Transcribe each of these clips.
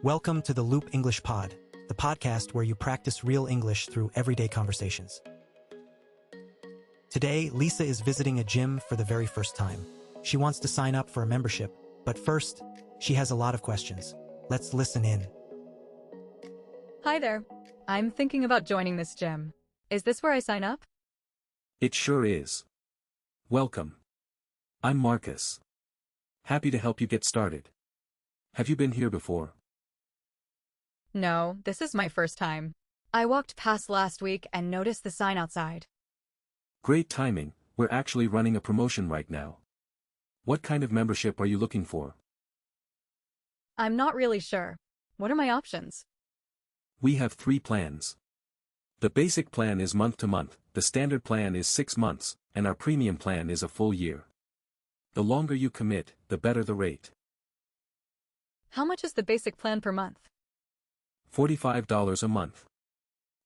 Welcome to the Loop English Pod, the podcast where you practice real English through everyday conversations. Today, Lisa is visiting a gym for the very first time. She wants to sign up for a membership, but first, she has a lot of questions. Let's listen in. Hi there. I'm thinking about joining this gym. Is this where I sign up? It sure is. Welcome. I'm Marcus. Happy to help you get started. Have you been here before? No, this is my first time. I walked past last week and noticed the sign outside. Great timing, we're actually running a promotion right now. What kind of membership are you looking for? I'm not really sure. What are my options? We have 3 plans. The basic plan is month to month, the standard plan is 6 months, and our premium plan is a full year. The longer you commit, the better the rate. How much is the basic plan per month? $45 a month.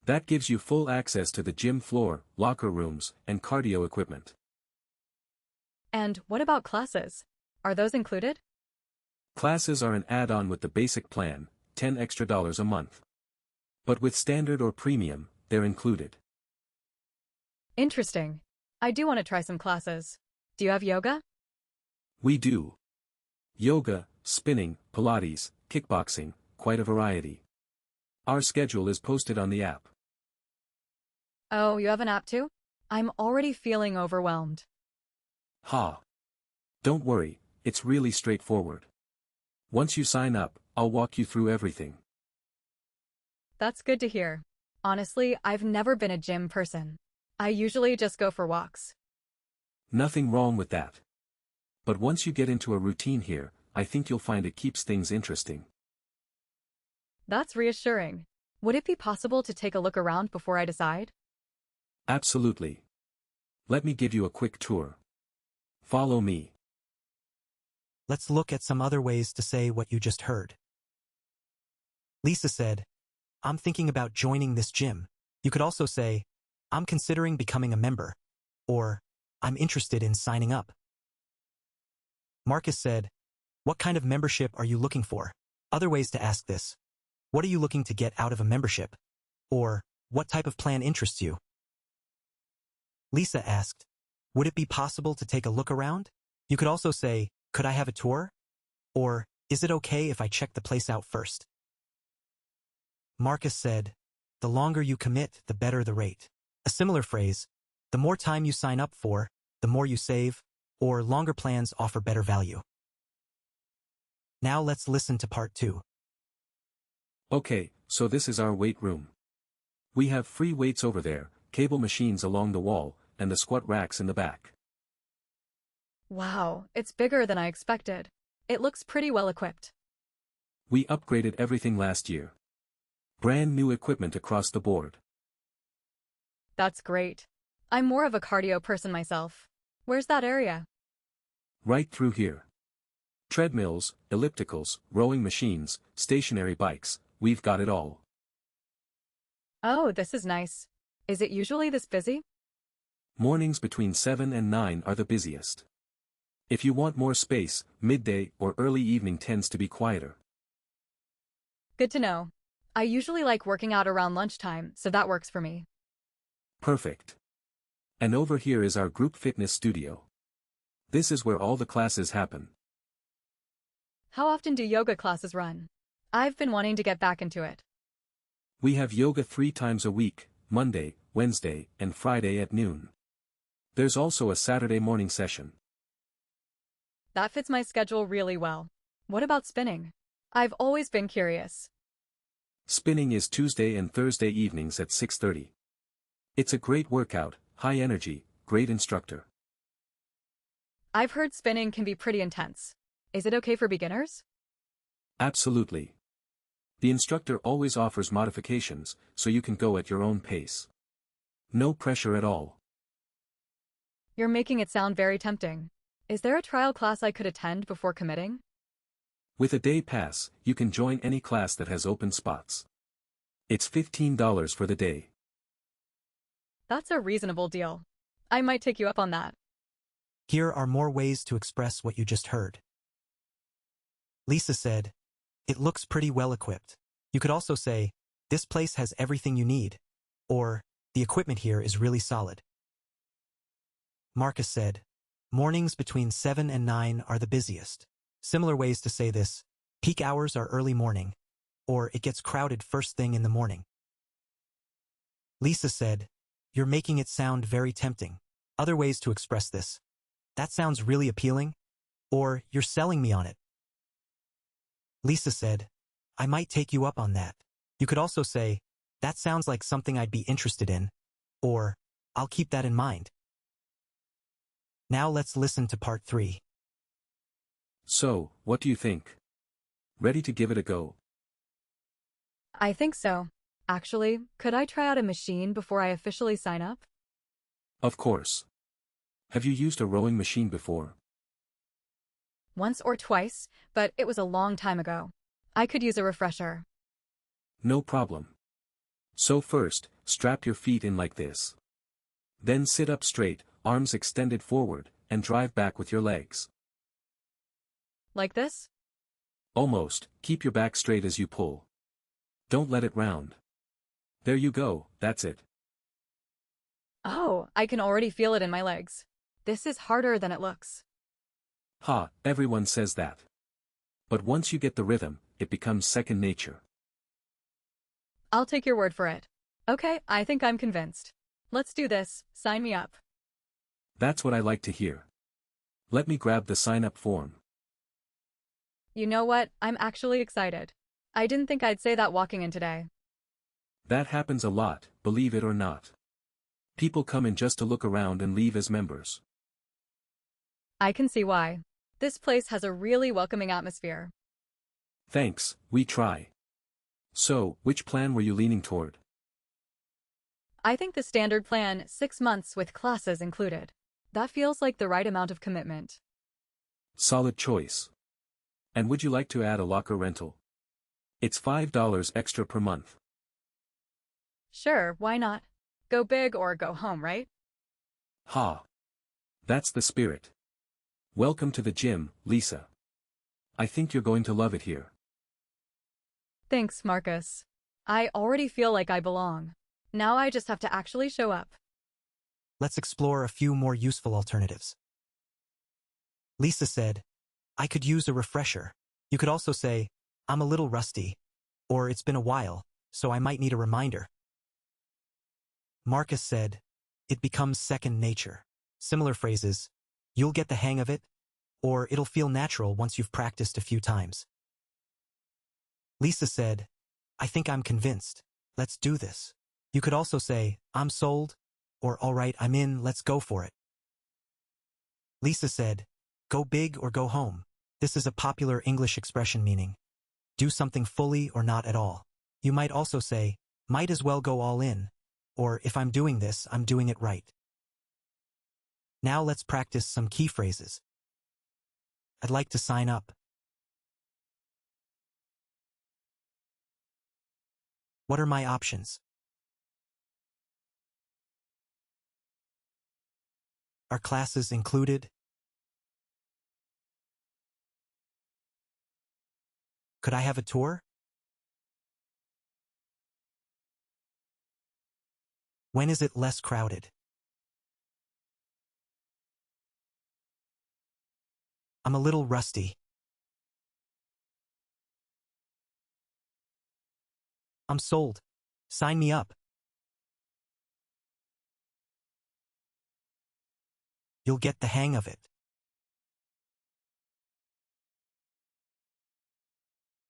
That gives you full access to the gym floor, locker rooms, and cardio equipment. And what about classes? Are those included? Classes are an add-on with the basic plan, $10 extra a month. But with standard or premium, they're included. Interesting. I do want to try some classes. Do you have yoga? We do. Yoga, spinning, Pilates, kickboxing, quite a variety. Our schedule is posted on the app. Oh, you have an app too? I'm already feeling overwhelmed. Ha! Don't worry, it's really straightforward. Once you sign up, I'll walk you through everything. That's good to hear. Honestly, I've never been a gym person. I usually just go for walks. Nothing wrong with that. But once you get into a routine here, I think you'll find it keeps things interesting. That's reassuring. Would it be possible to take a look around before I decide? Absolutely. Let me give you a quick tour. Follow me. Let's look at some other ways to say what you just heard. Lisa said, I'm thinking about joining this gym. You could also say, I'm considering becoming a member, or I'm interested in signing up. Marcus said, what kind of membership are you looking for? Other ways to ask this. What are you looking to get out of a membership? Or, what type of plan interests you? Lisa asked, would it be possible to take a look around? You could also say, could I have a tour? Or, is it okay if I check the place out first? Marcus said, the longer you commit, the better the rate. A similar phrase, the more time you sign up for, the more you save, or longer plans offer better value. Now let's listen to part 2. Okay, so this is our weight room. We have free weights over there, cable machines along the wall, and the squat racks in the back. Wow, it's bigger than I expected. It looks pretty well equipped. We upgraded everything last year. Brand new equipment across the board. That's great. I'm more of a cardio person myself. Where's that area? Right through here. Treadmills, ellipticals, rowing machines, stationary bikes, we've got it all. Oh, this is nice. Is it usually this busy? Mornings between 7 and 9 are the busiest. If you want more space, midday or early evening tends to be quieter. Good to know. I usually like working out around lunchtime, so that works for me. Perfect. And over here is our group fitness studio. This is where all the classes happen. How often do yoga classes run? I've been wanting to get back into it. We have yoga 3 times a week, Monday, Wednesday, and Friday at noon. There's also a Saturday morning session. That fits my schedule really well. What about spinning? I've always been curious. Spinning is Tuesday and Thursday evenings at 6:30. It's a great workout, high energy, great instructor. I've heard spinning can be pretty intense. Is it okay for beginners? Absolutely. The instructor always offers modifications, so you can go at your own pace. No pressure at all. You're making it sound very tempting. Is there a trial class I could attend before committing? With a day pass, you can join any class that has open spots. It's $15 for the day. That's a reasonable deal. I might take you up on that. Here are more ways to express what you just heard. Lisa said, It looks pretty well equipped. You could also say, this place has everything you need. Or, the equipment here is really solid. Marcus said, mornings between 7 and 9 are the busiest. Similar ways to say this, peak hours are early morning, or it gets crowded first thing in the morning. Lisa said, you're making it sound very tempting. Other ways to express this, that sounds really appealing, or you're selling me on it. Lisa said, I might take you up on that. You could also say, that sounds like something I'd be interested in, or I'll keep that in mind. Now let's listen to part 3. So, what do you think? Ready to give it a go? I think so. Actually, could I try out a machine before I officially sign up? Of course. Have you used a rowing machine before? Once or twice, but it was a long time ago. I could use a refresher. No problem. So first, strap your feet in like this. Then sit up straight, arms extended forward, and drive back with your legs. Like this? Almost, keep your back straight as you pull. Don't let it round. There you go, that's it. Oh, I can already feel it in my legs. This is harder than it looks. Ha, everyone says that. But once you get the rhythm, it becomes second nature. I'll take your word for it. Okay, I think I'm convinced. Let's do this, sign me up. That's what I like to hear. Let me grab the sign-up form. You know what, I'm actually excited. I didn't think I'd say that walking in today. That happens a lot, believe it or not. People come in just to look around and leave as members. I can see why. This place has a really welcoming atmosphere. Thanks, we try. So, which plan were you leaning toward? I think the standard plan, 6 months with classes included. That feels like the right amount of commitment. Solid choice. And would you like to add a locker rental? It's $5 extra per month. Sure, why not? Go big or go home, right? Ha! That's the spirit. Welcome to the gym, Lisa. I think you're going to love it here. Thanks, Marcus. I already feel like I belong. Now I just have to actually show up. Let's explore a few more useful alternatives. Lisa said, I could use a refresher. You could also say, I'm a little rusty, or it's been a while, so I might need a reminder. Marcus said, it becomes second nature. Similar phrases, you'll get the hang of it, or it'll feel natural once you've practiced a few times. Lisa said, I think I'm convinced. Let's do this. You could also say, I'm sold, or all right, I'm in, let's go for it. Lisa said, go big or go home. This is a popular English expression meaning, do something fully or not at all. You might also say, might as well go all in, or if I'm doing this, I'm doing it right. Now let's practice some key phrases. I'd like to sign up. What are my options? Are classes included? Could I have a tour? When is it less crowded? I'm a little rusty. I'm sold. Sign me up. You'll get the hang of it.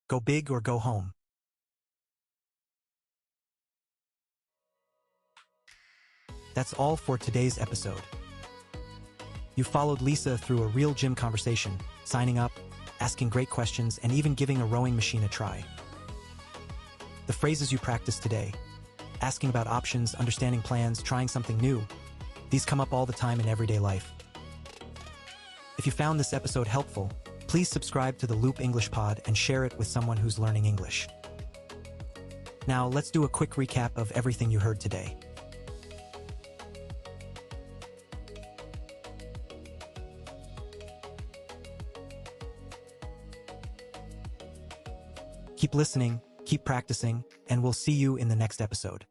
Go big or go home. That's all for today's episode. You followed Lisa through a real gym conversation, signing up, asking great questions, and even giving a rowing machine a try. The phrases you practiced today, asking about options, understanding plans, trying something new, these come up all the time in everyday life. If you found this episode helpful, please subscribe to the Loop English Pod and share it with someone who's learning English. Now, let's do a quick recap of everything you heard today. Keep listening, keep practicing, and we'll see you in the next episode.